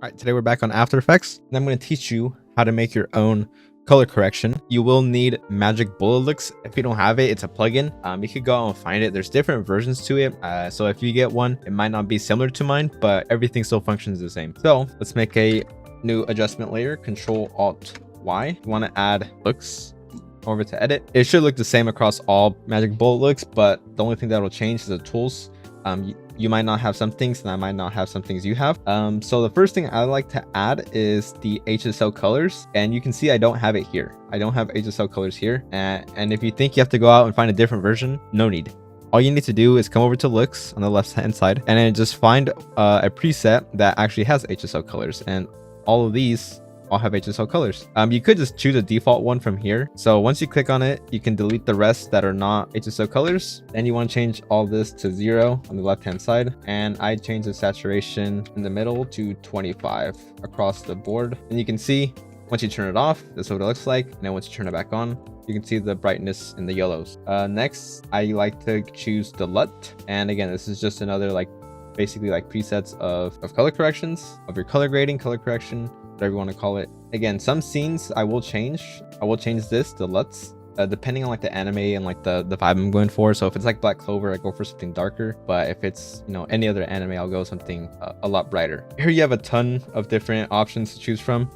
All right, today we're back on After Effects, and I'm going to teach you how to make your own color correction. You will need Magic Bullet Looks. If you don't have it, it's a plugin. You could go out and find it. There's different versions to it. So if you get one, it might not be similar to mine, but everything still functions the same. So let's make a new adjustment layer. Control Alt Y. You want to add looks over to edit. It should look the same across all Magic Bullet Looks, but the only thing that will change is the tools. You might not have some things and I might not have some things you have. So the first thing I like to add is the HSL colors, and you can see I don't have it here. I don't have HSL colors here. And if you think you have to go out and find a different version, no need. All you need to do is come over to looks on the left hand side and then just find a preset that actually has HSL colors, and all of these all have HSL colors. You could just choose a default one from here. So once you click on it, you can delete the rest that are not HSL colors. Then you want to change all this to 0 on the left hand side, and I change the saturation in the middle to 25 across the board. And you can see once you turn it off, this is what it looks like. And then once you turn it back on, you can see the brightness in the yellows. Next, I like to choose the LUT, and again, this is just another basically presets of color corrections, of your color grading, color correction, whatever you want to call it. Again, some scenes I will change this to LUTs depending on the anime and the vibe I'm going for. So if it's Black Clover, I go for something darker, but if it's any other anime, I'll go something a lot brighter. Here you have a ton of different options to choose from.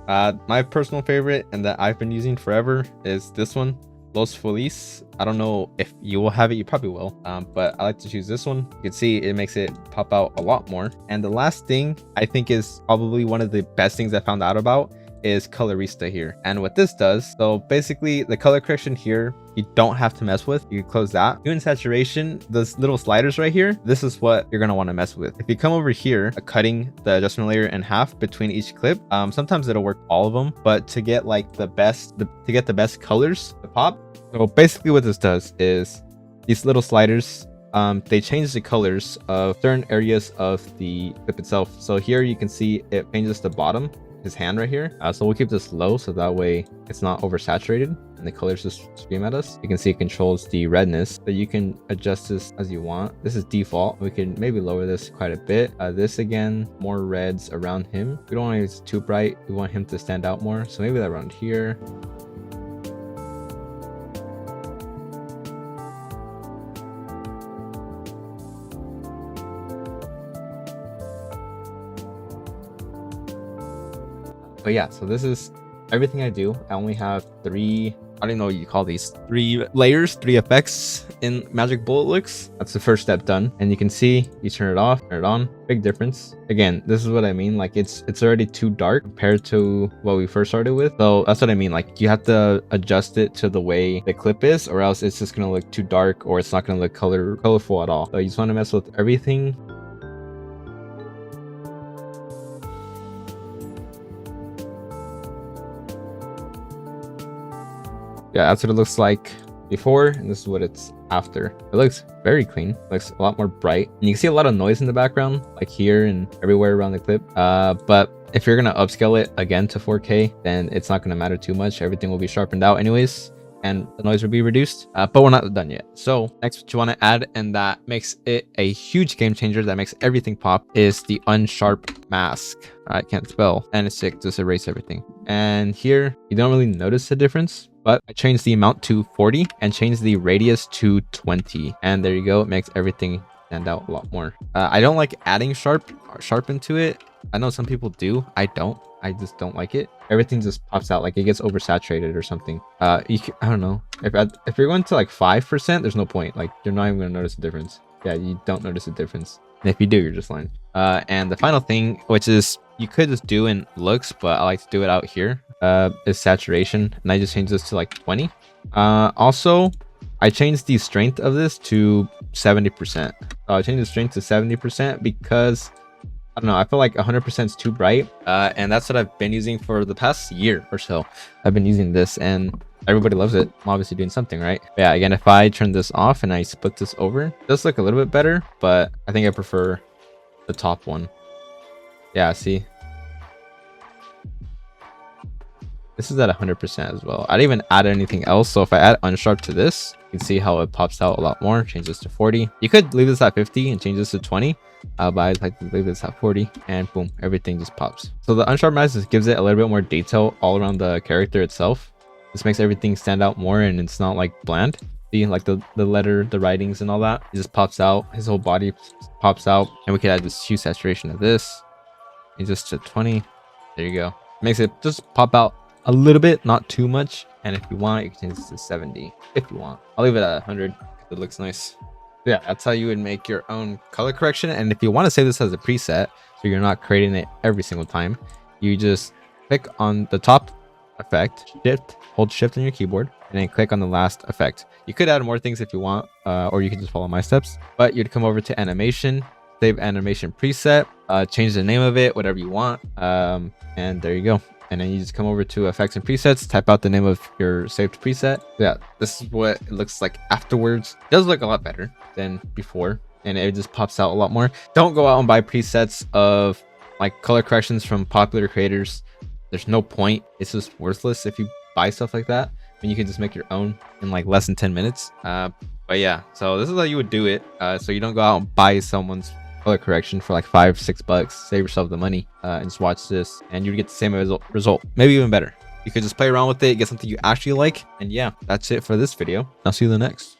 My personal favorite, and that I've been using forever, is this one, Los Feliz. I don't know if you will have it, you probably will, but I like to choose this one. You can see it makes it pop out a lot more. And the last thing I think is probably one of the best things I found out about is Colorista here. And what this does, so basically the color correction here, you don't have to mess with. You can close that. Doing saturation, those little sliders right here, this is what you're going to want to mess with. If you come over here, cutting the adjustment layer in half between each clip, sometimes it'll work all of them, but to get the best colors to pop. So basically what this does is these little sliders, they change the colors of certain areas of the clip itself. So here you can see it changes the bottom, his hand right here. So we'll keep this low so that way it's not oversaturated and the colors just scream at us. You can see it controls the redness, but you can adjust this as you want. This is default. We can maybe lower this quite a bit. This again, more reds around him. We don't want it too bright. We want him to stand out more. So maybe that around here. But yeah, so this is everything I do. I only have three, I don't know what you call these, 3 layers, 3 effects in Magic Bullet Looks. That's the first step done. And you can see, you turn it off, turn it on, big difference. Again, this is what I mean. It's already too dark compared to what we first started with. So that's what I mean. You have to adjust it to the way the clip is, or else it's just going to look too dark, or it's not going to look colorful at all. So you just want to mess with everything. Yeah, that's what it looks like before, and this is what it's after. It looks very clean. It looks a lot more bright, and you can see a lot of noise in the background, here and everywhere around the clip. But if you're gonna upscale it again to 4K, then it's not gonna matter too much. Everything will be sharpened out anyways, and the noise will be reduced. But we're not done yet. So next, what you want to add, and that makes it a huge game changer, that makes everything pop, is the unsharp mask. I can't spell, and it's sick, just erase everything. And here you don't really notice the difference, but I changed the amount to 40 and changed the radius to 20, and there you go. It makes everything stand out a lot more. I don't like adding sharpen to it. I know some people do. I don't. I just don't like it. Everything just pops out, it gets oversaturated or something. I don't know. If you're going to 5%, there's no point. You're not even gonna notice the difference. Yeah, you don't notice the difference. And if you do, you're just lying. And the final thing, which is you could just do in looks, but I like to do it out here, is saturation, and I just changed this to 20. Also, I changed the strength of this to 70%. I changed the strength to 70% because I don't know, I feel 100% is too bright, and that's what I've been using for the past year or so. I've been using this and everybody loves it. I'm obviously doing something right. But yeah, again, if I turn this off and I split this over, it does look a little bit better, but I think I prefer the top one. Yeah, see, this is at 100% as well. I didn't even add anything else, so if I add unsharp to this, You can see how it pops out a lot more. Change this to 40. You could leave this at 50 and change this to 20. But I like to leave this at 40 and boom, everything just pops. So the unsharp mask just gives it a little bit more detail all around the character itself. This makes everything stand out more and it's not like bland. See, like the letter, the writings and all that, it just pops out. His whole body pops out. And we could add this hue saturation of this. And just to 20. There you go. Makes it just pop out a little bit, not too much. And if you want, you can change this to 70 if you want. I'll leave it at 100 because it looks nice. Yeah, that's how you would make your own color correction. And if you want to save this as a preset, so you're not creating it every single time, you just click on the top effect, hold shift on your keyboard, and then click on the last effect. You could add more things if you want, or you can just follow my steps. But you'd come over to animation, save animation preset, change the name of it, whatever you want, and there you go. And then you just come over to effects and presets, type out the name of your saved preset. Yeah, this is what it looks like afterwards. It does look a lot better than before, and it just pops out a lot more. Don't go out and buy presets of like color corrections from popular creators. There's no point. It's just worthless if you buy stuff like that. And you can just make your own in like less than 10 minutes. But yeah, so this is how you would do it. So you don't go out and buy someone's color correction for like $5-6. Save yourself the money and just watch this and you get the same result, maybe even better. You could just play around with it, get something you actually like. And yeah, that's it for this video. I'll see you in the next.